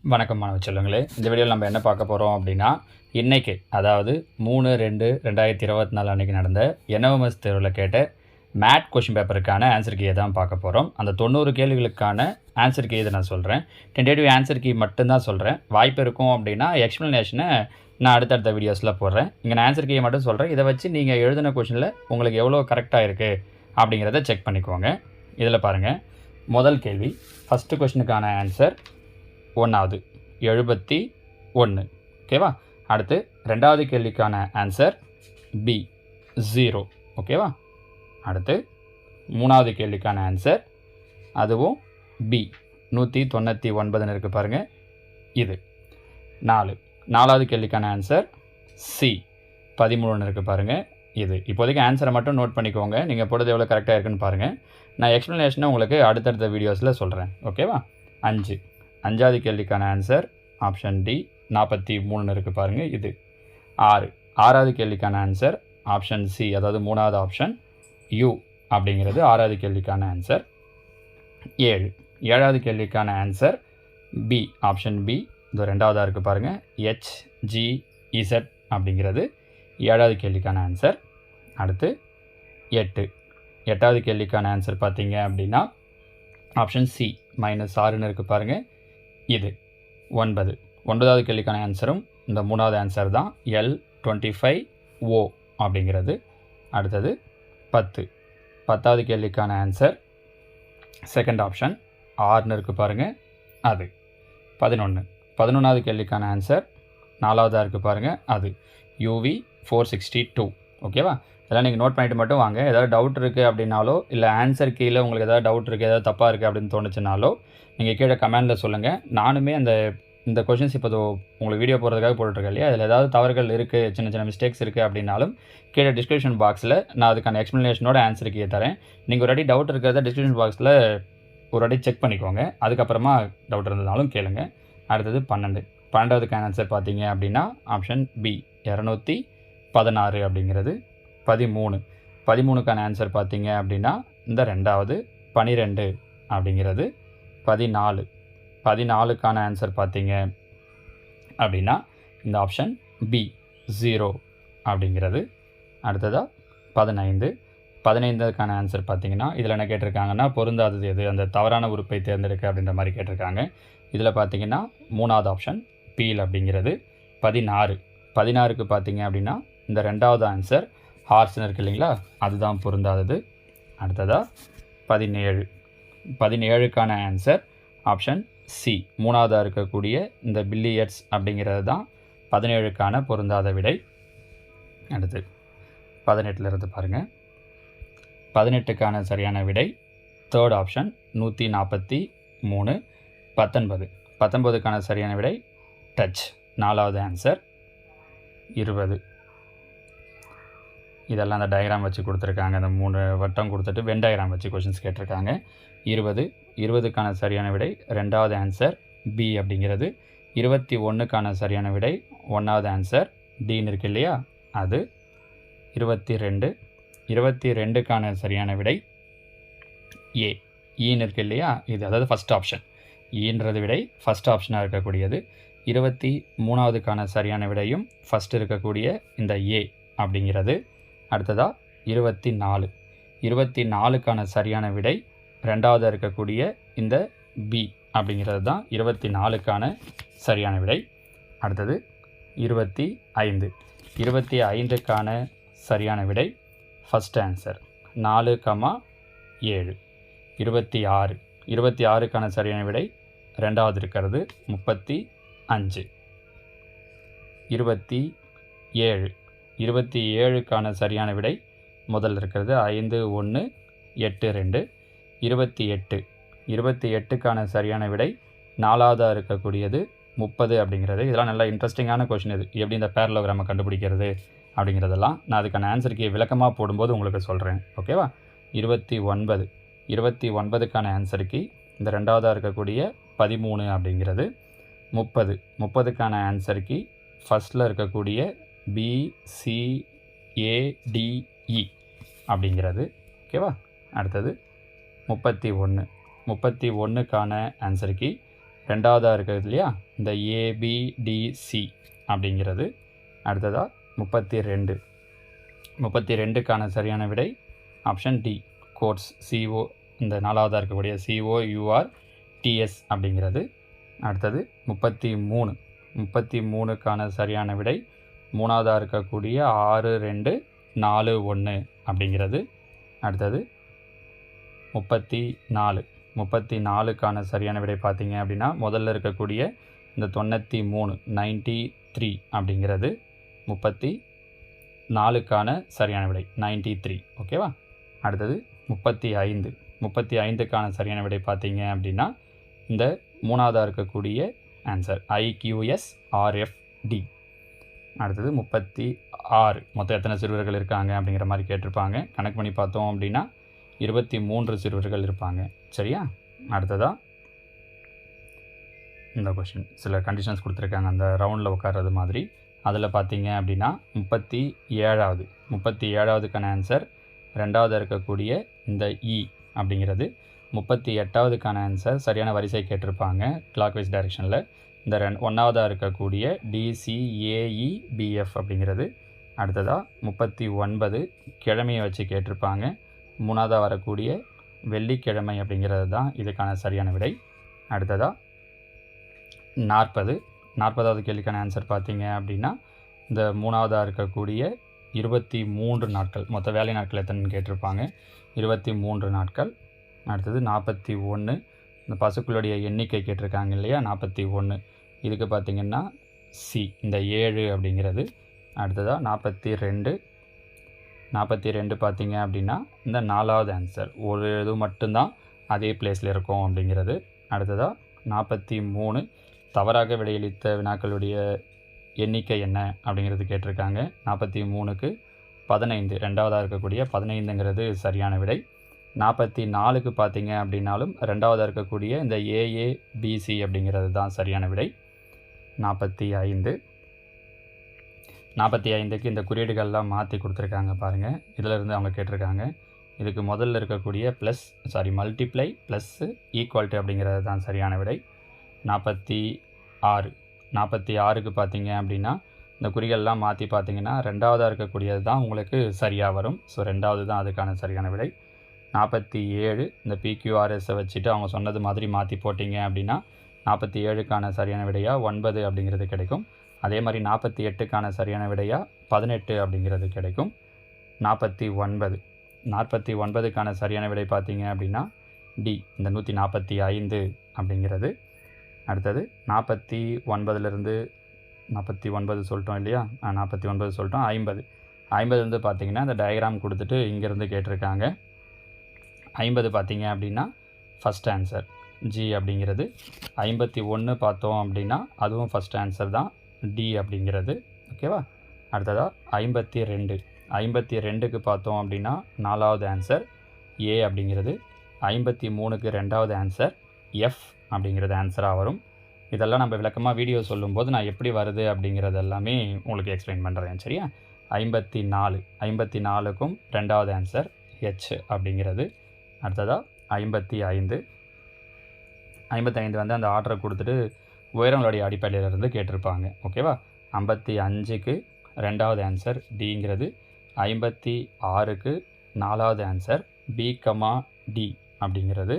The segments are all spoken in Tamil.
வணக்கம் மாணவ செல்வங்களே. இந்த வீடியோவில் நம்ம என்ன பார்க்க போகிறோம் அப்படின்னா, இன்றைக்கி அதாவது 3/2/2024 அன்றைக்கி நடந்த என்எம்எஸ் தேர்வில் கேட்ட மேட் கொஷின் பேப்பருக்கான ஆன்சர் கீயை தான் பார்க்க போகிறோம். அந்த 90 கேள்விகளுக்கான ஆன்சர் கீ இதை நான் சொல்கிறேன். டென்டேட்டிவ் ஆன்சர் கீ மட்டும்தான் சொல்கிறேன். வாய்ப்பு இருக்கும் அப்படின்னா எக்ஸ்ப்ளனேஷனை நான் அடுத்தடுத்த வீடியோஸில் போடுறேன். இங்கே நான் ஆன்சர் கீயை மட்டும் சொல்கிறேன். இதை வச்சு நீங்கள் எழுதின கொஷினில் உங்களுக்கு எவ்வளோ கரெக்டாக இருக்குது அப்படிங்கிறத செக் பண்ணிக்கோங்க. இதில் பாருங்கள், முதல் கேள்வி ஃபஸ்ட்டு கொஷினுக்கான ஆன்சர் 1வது 71. ஓகேவா? அடுத்து ரெண்டாவது கேள்விக்கான ஆன்சர் பி 0. ஓகேவா? அடுத்து மூணாவது கேள்விக்கான ஆன்சர் அதுவும் பி 199 இருக்குது பாருங்கள், இது 4வது கேள்விக்கான ஆன்சர் சி 13 இருக்குது பாருங்கள், இது. இப்போதைக்கு ஆன்சரை மட்டும் நோட் பண்ணிக்கோங்க. நீங்கள் போடுறது எவ்வளோ கரெக்டாக இருக்குன்னு பாருங்கள். நான் எக்ஸ்ப்ளனேஷனை உங்களுக்கு அடுத்தடுத்த வீடியோஸில் சொல்கிறேன். ஓகேவா? 5வது கேள்விக்கான ஆன்சர் ஆப்ஷன் டி 43 இருக்குது பாருங்கள், இது. 6வது கேள்விக்கான ஆன்சர் ஆப்ஷன் சி, அதாவது 3வது ஆப்ஷன் யூ அப்படிங்கிறது 6வது கேள்விக்கான ஆன்சர். 7வது கேள்விக்கான ஆன்சர் பி ஆப்ஷன் பி, இது 2வதாக இருக்குது பாருங்கள், HGZ அப்படிங்கிறது 7வது கேள்விக்கான ஆன்சர். அடுத்து 8வது கேள்விக்கான ஆன்சர் பார்த்தீங்க அப்படின்னா ஆப்ஷன் சி -6 இருக்குது பாருங்கள், இது. 9வது கேள்விக்கான ஆன்சரும் இந்த 3வது ஆன்சர் தான், L25O அப்படிங்கிறது. அடுத்தது 10வது கேள்விக்கான ஆன்சர் செகண்ட் ஆப்ஷன் ஆர்னு இருக்குது பாருங்கள், அது. 11வது கேள்விக்கான ஆன்சர் 4வதாக இருக்குது பாருங்கள், அது UV462. ஓகேவா? இதெல்லாம் நீங்கள் நோட் பண்ணிவிட்டு மட்டும் வாங்க. ஏதாவது டவுட் இருக்குது அப்படின்னாலோ, இல்லை ஆன்சர் கீழே உங்களுக்கு ஏதாவது டவுட் இருக்குது, ஏதாவது தப்பாக இருக்குது அப்படின்னு தோணுச்சுனாலோ நீங்கள் கீழே கமெண்டில் சொல்லுங்கள். நானுமே இந்த கொஷின்ஸ் இப்போ உங்களுக்கு வீடியோ போடுறதுக்காக போட்டுருக்கேன் இல்லையா, அதில் ஏதாவது தவறுகள் இருக்குது, சின்ன சின்ன மிஸ்டேக்ஸ் இருக்குது அப்படின்னாலும் கீழே டிஸ்கிரிப்ஷன் பாக்ஸில் நான் அதுக்கான எக்ஸ்ப்ளனேஷனோட ஆன்சர் கீயை தரேன். நீங்கள் ஒரு வாட்டி டவுட் இருக்கிறத டிஸ்கிரிப்ஷன் பாக்ஸில் ஒரு வாட்டி செக் பண்ணிக்கோங்க. அதுக்கப்புறமா டவுட் இருந்ததுனாலும் கேளுங்க. அடுத்தது 12வதுக்கான ஆன்சர் பார்த்தீங்க அப்படின்னா ஆப்ஷன் பி 216 அப்படிங்கிறது. 13க்கான ஆன்சர் பார்த்தீங்க அப்படின்னா இந்த 2வது 12 அப்படிங்கிறது. 14க்கான ஆன்சர் பார்த்தீங்க அப்படின்னா இந்த ஆப்ஷன் பி 0 அப்படிங்கிறது. அடுத்ததாக 15க்கான ஆன்சர் பார்த்தீங்கன்னா இதில் என்ன கேட்டிருக்காங்கன்னா, பொருந்தாதது எது, அந்த தவறான உறுப்பை தேர்ந்தெடுக்க அப்படின்ற மாதிரி கேட்டிருக்காங்க. இதில் பார்த்தீங்கன்னா 3வது ஆப்ஷன் பீல் அப்படிங்கிறது. 16க்கு பார்த்தீங்க அப்படின்னா இந்த 2வது ஆன்சர் ஹார்ஸ்னு இருக்குது இல்லைங்களா, அதுதான் பொருந்தாதது. அடுத்ததாக 17க்கான ஆன்சர் ஆப்ஷன் சி 3வதாக இருக்கக்கூடிய இந்த பில்லியர்ட்ஸ் அப்படிங்கிறது தான் 17க்கான பொருந்தாத விடை. அடுத்து 18 இருந்து பாருங்கள், 18க்கான சரியான விடை தேர்ட் ஆப்ஷன் 143. 19க்கான சரியான விடை டச் 4வது ஆன்சர். 20 இதெல்லாம் அந்த டயக்ராம் வச்சு கொடுத்துருக்காங்க. அந்த 3 வட்டம் கொடுத்துட்டு வென் டயக்ராம் வச்சு கொஷின்ஸ் கேட்டிருக்காங்க. 20க்கான சரியான விடை 2வது ஆன்சர் பி அப்படிங்கிறது. 21க்கான சரியான விடை 1வது ஆன்சர் டின்னு இருக்கு இல்லையா, அது. 22க்கான சரியான விடை ஏ ஈன்னு இருக்கு இல்லையா, இது. அதாவது ஃபஸ்ட் ஆப்ஷன் ஈன்றது விடை ஃபஸ்ட் ஆப்ஷனாக இருக்கக்கூடியது. 23வதுக்கான சரியான விடையும் ஃபஸ்ட் இருக்கக்கூடிய இந்த ஏ அப்படிங்கிறது. அடுத்ததாக 24க்கான சரியான விடை 2வதாக இருக்கக்கூடிய இந்த பி அப்படிங்கிறது தான் 24க்கான சரியான விடை. அடுத்தது 25க்கான சரியான விடை ஃபஸ்ட் ஆன்சர் 4,7. 26க்கான சரியான விடை 2வது இருக்கிறது 35. 27க்கான சரியான விடை முதல் இருக்கிறது 5182. 28க்கான சரியான விடை 4வதாக இருக்கக்கூடியது 30 அப்படிங்கிறது. இதெல்லாம் நல்லா இன்ட்ரெஸ்டிங்கான கொஷின். இது எப்படி இந்த பேரலோகிராமை கண்டுபிடிக்கிறது அப்படிங்கிறதெல்லாம் நான் அதுக்கான ஆன்சருக்கு விளக்கமாக போடும்போது உங்களுக்கு சொல்கிறேன். ஓகேவா? 29க்கான ஆன்சருக்கு இந்த 2வதாக இருக்கக்கூடிய 13 அப்படிங்கிறது. 30க்கான ஆன்சருக்கு ஃபஸ்ட்டில் இருக்கக்கூடிய BCADE அப்படிங்கிறது. ஓகேவா? அடுத்தது 31க்கான ஆன்சருக்கு ரெண்டாவதாக இருக்கிறது இல்லையா இந்த ஏபிடிசி அப்படிங்கிறது. அடுத்ததாக 32. 32க்கான சரியான விடை ஆப்ஷன் டி கோட்ஸ் CO. இந்த நாலாவதாக இருக்கக்கூடிய COURTS அப்படிங்கிறது. அடுத்தது 33. 33க்கான சரியான விடை மூணாவதாக இருக்கக்கூடிய 6241 அப்படிங்கிறது. அடுத்தது 34. 34க்கான சரியான விடை பார்த்தீங்க அப்படின்னா முதல்ல இருக்கக்கூடிய இந்த 93 அப்படிங்கிறது 34க்கான சரியான விடை 93. ஓகேவா. அடுத்தது 35. 35க்கான சரியான விடை பார்த்தீங்க அப்படின்னா இந்த மூணாவதாக இருக்கக்கூடிய ஆன்சர் IQSRFD. அடுத்தது 36. மொத்தம் எத்தனை சிறுவர்கள் இருக்காங்க அப்படிங்கிற மாதிரி கேட்டிருப்பாங்க. கணக்கு பண்ணி பார்த்தோம் அப்படின்னா 23 சிறுவர்கள் இருப்பாங்க. சரியா. அடுத்ததாக இந்த கொஷின் சில கண்டிஷன்ஸ் கொடுத்துருக்காங்க அந்த ரவுண்டில் உட்கார்றது மாதிரி. அதில் பார்த்தீங்க அப்படின்னா 37வது 37வதுக்கான ஆன்சர் ரெண்டாவது இருக்கக்கூடிய இந்த அப்படிங்கிறது. 38வதுக்கான ஆன்சர் சரியான வரிசை கேட்டிருப்பாங்க கிளாக் வைஸ் டைரெக்ஷனில். இந்த ஒன்றாவதாக இருக்கக்கூடிய DCAEBF அப்படிங்கிறது. அடுத்ததாக 39 கிழமையை வச்சு கேட்டிருப்பாங்க. மூணாவதாக வரக்கூடிய வெள்ளிக்கிழமை அப்படிங்கிறது தான் இதுக்கான சரியான விடை. அடுத்ததாக 40வது கேள்விக்கான ஆன்சர் பார்த்தீங்க அப்படின்னா இந்த மூணாவதாக இருக்கக்கூடிய 23 நாட்கள். மொத்த வேலை நாட்கள் எத்தனைன்னு கேட்டிருப்பாங்க 23 நாட்கள். அடுத்தது 41 இந்த பசுக்களுடைய எண்ணிக்கை கேட்டிருக்காங்க இல்லையா 41. இதுக்கு பார்த்திங்கன்னா இந்த 7 அப்படிங்கிறது. அடுத்ததாக 42 பார்த்திங்க அப்படின்னா இந்த நாலாவது ஆன்சர் ஒரு இது மட்டும்தான் அதே பிளேஸில் இருக்கும் அப்படிங்கிறது. அடுத்ததாக 43 தவறாக விடையளித்த வினாக்களுடைய எண்ணிக்கை என்ன அப்படிங்கிறது கேட்டிருக்காங்க. 43க்கு 15 ரெண்டாவதாக இருக்கக்கூடிய 15ங்கிறது சரியான விடை. 44க்கு பார்த்தீங்க அப்படின்னாலும் ரெண்டாவதாக இருக்கக்கூடிய இந்த AABC அப்படிங்கிறது தான் சரியான விடை. 45க்கு இந்த குறியீடுகள்லாம் மாற்றி கொடுத்துருக்காங்க பாருங்கள். இதில் இருந்து அவங்க கேட்டிருக்காங்க. இதுக்கு முதல்ல இருக்கக்கூடிய மல்டிப்ளை ப்ளஸ் ஈக்குவாலிட்டி அப்படிங்கிறது தான் சரியான விடை. 46க்கு பார்த்தீங்க அப்படின்னா இந்த குறிகள்லாம் மாற்றி பார்த்தீங்கன்னா ரெண்டாவதாக இருக்கக்கூடியது தான் உங்களுக்கு சரியாக வரும். ஸோ ரெண்டாவது தான் அதுக்கான சரியான விடை. 47 இந்த PQRSை வச்சுட்டு அவங்க சொன்னது மாதிரி மாற்றி போட்டிங்க அப்படின்னா 47க்கான சரியான விடையாக 9 அப்படிங்கிறது கிடைக்கும். அதே மாதிரி 48க்கான சரியான விடையாக 18 அப்படிங்கிறது கிடைக்கும். 49க்கான சரியான விடை பார்த்தீங்க அப்படின்னா டி இந்த 145 அப்படிங்கிறது. அடுத்தது 49லேருந்து 49 சொல்லிட்டோம் இல்லையா 49 சொல்லிட்டோம். 50 வந்து பார்த்திங்கன்னா இந்த டயக்ராம் கொடுத்துட்டு இங்கேருந்து கேட்டிருக்காங்க. 50 பார்த்தீங்க அப்படின்னா ஃபஸ்ட் ஆன்சர் ஜி அப்படிங்கிறது. 51 பார்த்தோம் அப்படின்னா அதுவும் ஃபஸ்ட் ஆன்சர் தான் டி அப்படிங்கிறது. ஓகேவா. அடுத்ததாக 52க்கு பார்த்தோம் அப்படின்னா நாலாவது ஆன்சர் ஏ அப்படிங்கிறது. 53க்கு ரெண்டாவது ஆன்சர் எஃப் அப்படிங்கிறது ஆன்சராக வரும். இதெல்லாம் நம்ம விளக்கமாக வீடியோ சொல்லும்போது நான் எப்படி வருது அப்படிங்கிறது எல்லாமே உங்களுக்கு எக்ஸ்பிளைன் பண்ணுறேன். சரியா. 54க்கும் ரெண்டாவது ஆன்சர் ஹெச் அப்படிங்கிறது. அடுத்ததாக 55 வந்து அந்த ஆர்டரை கொடுத்துட்டு உயரங்களுடைய அடிப்படையிலிருந்து கேட்டிருப்பாங்க. ஓகேவா. 55க்கு ரெண்டாவது ஆன்சர் டிங்கிறது. 56க்கு நாலாவது ஆன்சர் B, D அப்படிங்கிறது.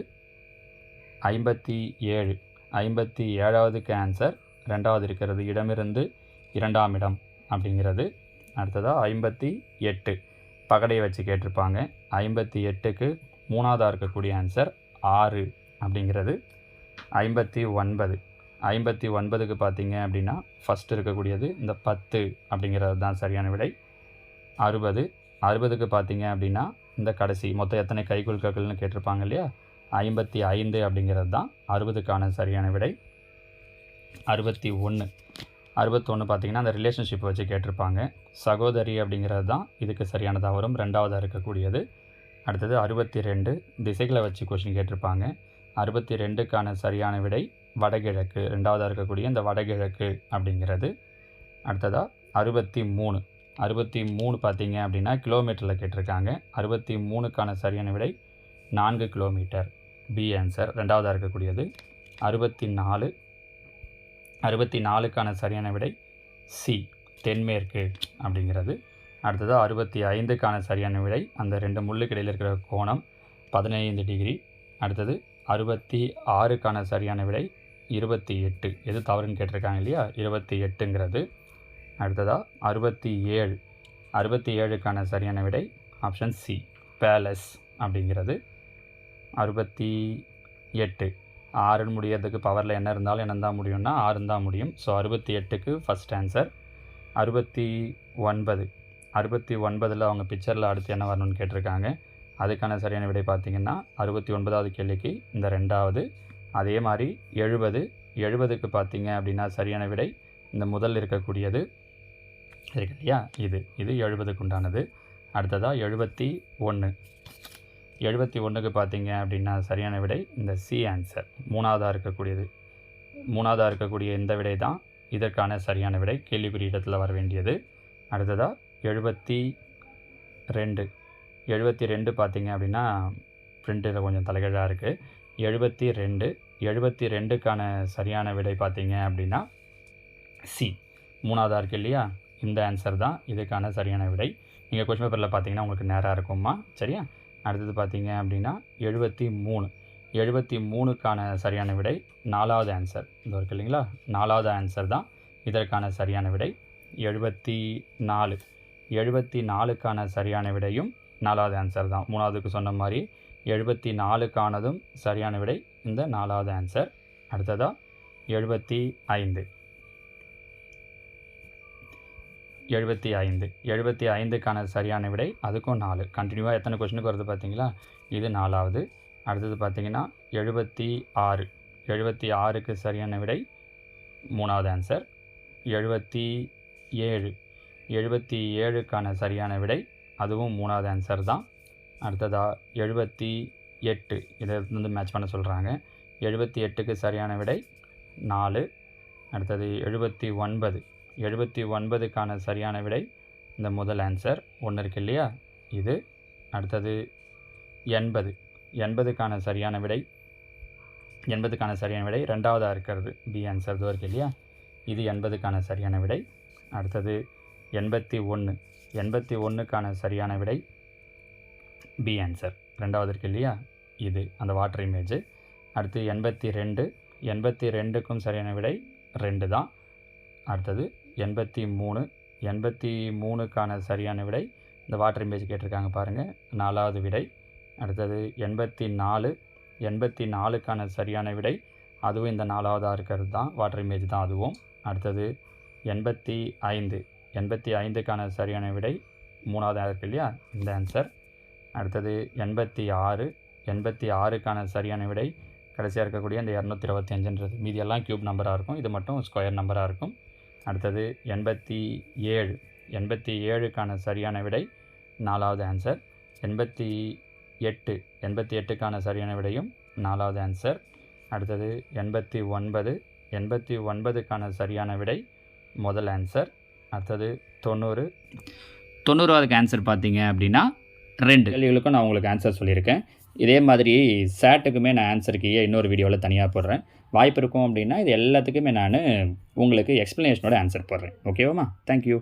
57க்கு ஆன்சர் ரெண்டாவது இருக்கிறது இடமிருந்து இரண்டாம் இடம் அப்படிங்கிறது. அடுத்ததாக 58 பகடையை வச்சு கேட்டிருப்பாங்க. 58க்கு மூணாவதாக இருக்கக்கூடிய ஆன்சர் 6 அப்படிங்கிறது. 59க்கு பார்த்தீங்க அப்படின்னா ஃபஸ்ட்டு இருக்கக்கூடியது இந்த 10 அப்படிங்கிறது தான் சரியான விடை. 60க்கு பார்த்தீங்க அப்படின்னா இந்த கடைசி மொத்தம் எத்தனை கைக்குலுக்கள்னு கேட்டிருப்பாங்க இல்லையா 55 அப்படிங்கிறது தான் 60க்கான சரியான விடை. 61 பார்த்தீங்கன்னா அந்த ரிலேஷன்ஷிப் வச்சு கேட்டிருப்பாங்க. சகோதரி அப்படிங்கிறது தான் இதுக்கு சரியானதாக வரும் ரெண்டாவதாக இருக்கக்கூடியது. அடுத்தது 62 திசைகளை வச்சு கொஷின் கேட்டிருப்பாங்க. 62க்கான சரியான விடை வடகிழக்கு ரெண்டாவதாக இருக்கக்கூடிய இந்த வடகிழக்கு அப்படிங்கிறது. அடுத்ததாக 63 பார்த்தீங்க அப்படின்னா கிலோமீட்டரில் கேட்டிருக்காங்க. 63க்கான சரியான விடை 4 கிலோமீட்டர் பி ஆன்சர் ரெண்டாவதாக இருக்கக்கூடியது. 64. 64க்கான சரியான விடை சி, தென்மேற்கு அப்படிங்கிறது. அடுத்தது 65க்கான சரியான விடை, அந்த 2 முள்ளுக்கு இடையில் இருக்கிற கோணம் 15 டிகிரி. அடுத்தது 66க்கான சரியான விடை 28. எது தவறுன்னு கேட்டிருக்காங்க இல்லையா, 28ங்கிறது. அடுத்ததாக 67. 67க்கான சரியான விடை ஆப்ஷன் சி, பேலஸ் அப்படிங்கிறது. 68. 6 முடியறதுக்கு பவரில் என்ன இருந்தாலும் என்ன தான் முடியும்னா 6 தான் முடியும். ஸோ 68க்கு ஃபஸ்ட் ஆன்சர். 69. 69ல் அவங்க பிக்சரில் அடுத்து என்ன வரணும்னு கேட்டிருக்காங்க. அதுக்கான சரியான விடை பார்த்திங்கன்னா 69வது கேள்விக்கு இந்த 2வது. அதே மாதிரி 70. 70க்கு பார்த்திங்க அப்படின்னா சரியான விடை இந்த முதல் இருக்கக்கூடியது இருக்கு இல்லையா, இது 70க்கு உண்டானது. அடுத்ததாக 71. 71க்கு பார்த்திங்க அப்படின்னா சரியான விடை இந்த சி ஆன்சர், மூணாவதாக இருக்கக்கூடிய இந்த விடை தான் இதற்கான சரியான விடை, கேள்விக்குறி இடத்தில் வர வேண்டியது. அடுத்ததாக 72. 72 பார்த்திங்க அப்படின்னா பிரிண்டில் கொஞ்சம் தலைகீழாக இருக்குது. 72. 72க்கான சரியான விடை பார்த்திங்க அப்படின்னா சி, மூணாவதாக இருக்குது இல்லையா, இந்த ஆன்சர் தான் இதுக்கான சரியான விடை. நீங்கள் கொஸ்டின் பேப்பரில் பார்த்தீங்கன்னா உங்களுக்கு நேராக இருக்குமா, சரியா. அடுத்தது பார்த்தீங்க அப்படின்னா 73. 73க்கான சரியான விடை 4வது ஆன்சர், இது இருக்குது இல்லைங்களா, 4வது ஆன்சர் தான் இதற்கான சரியான விடை. 74. 74க்கான சரியான விடையும் 4வது ஆன்சர் தான். 3வதுக்கு சொன்ன மாதிரி 74க்கானதும் சரியான விடை இந்த 4வது ஆன்சர். அடுத்ததாக 75. 75க்கான சரியான விடை அதுக்கும் 4. கண்டினியூவாக எத்தனை கொஸ்டினுக்கு வருது பார்த்தீங்களா, இது 4வது. அடுத்தது பார்த்திங்கன்னா 76. 76க்கு சரியான விடை 3வது ஆன்சர். 77. 77க்கான சரியான விடை அதுவும் 3வது ஆன்சர் தான். அடுத்ததாக 78. இதை வந்து மேட்ச் பண்ண சொல்கிறாங்க. 78க்கு சரியான விடை 4. அடுத்தது 79. 79க்கான சரியான விடை இந்த முதல் ஆன்சர் 1 இருக்கு இல்லையா, இது. அடுத்தது 80. 80க்கான சரியான விடை 2வதாக இருக்கிறது பி ஆன்சர், இதுவும் இருக்குது இல்லையா, இது 80க்கான சரியான விடை. அடுத்தது 81. 81க்கான சரியான விடை பி ஆன்சர், 2வது இருக்குது இல்லையா, இது அந்த வாட்டர் இமேஜ். அடுத்து 82. 82க்கும் சரியான விடை 2 தான். அடுத்தது 83. 83க்கான சரியான விடை இந்த வாட்டர் இமேஜ் கேட்டிருக்காங்க பாருங்கள், 4வது விடை. அடுத்தது 84. 84க்கான சரியான விடை அதுவும் இந்த 4வதாக இருக்கிறது தான், வாட்டர் இமேஜ் தான் அதுவும். அடுத்தது 85. 85க்கான சரியான விடை 3வதாக இருக்கு இல்லையா, இந்த ஆன்சர். அடுத்தது 86. 86க்கான சரியான விடை கடைசியாக இருக்கக்கூடிய இந்த 225ன்றது, மீதியெல்லாம் க்யூப் நம்பராக இருக்கும், இது மட்டும் ஸ்கொயர் நம்பராக இருக்கும். அடுத்தது 87. 87க்கான சரியான விடை 4வது ஆன்சர். 88. 88க்கான சரியான விடையும் 4வது ஆன்சர். அடுத்தது 89. 89க்கான சரியான விடை முதல் ஆன்சர். அடுத்தது 90. 90வதுக்கு ஆன்சர் பார்த்தீங்க அப்படின்னா 2 கேள்விகளுக்கும் நான் உங்களுக்கு ஆன்சர் சொல்லியிருக்கேன். இதே மாதிரி சேட்டுக்குமே நான் ஆன்சர் கீயை இன்னொரு வீடியோவில் தனியாக போடுறேன். வாய்ப்பு இருக்கும் அப்படின்னா இது எல்லாத்துக்குமே நான் உங்களுக்கு எக்ஸ்ப்ளனேஷனோட ஆன்சர் போடுறேன். ஓகேவாம்மா? தேங்க்யூ.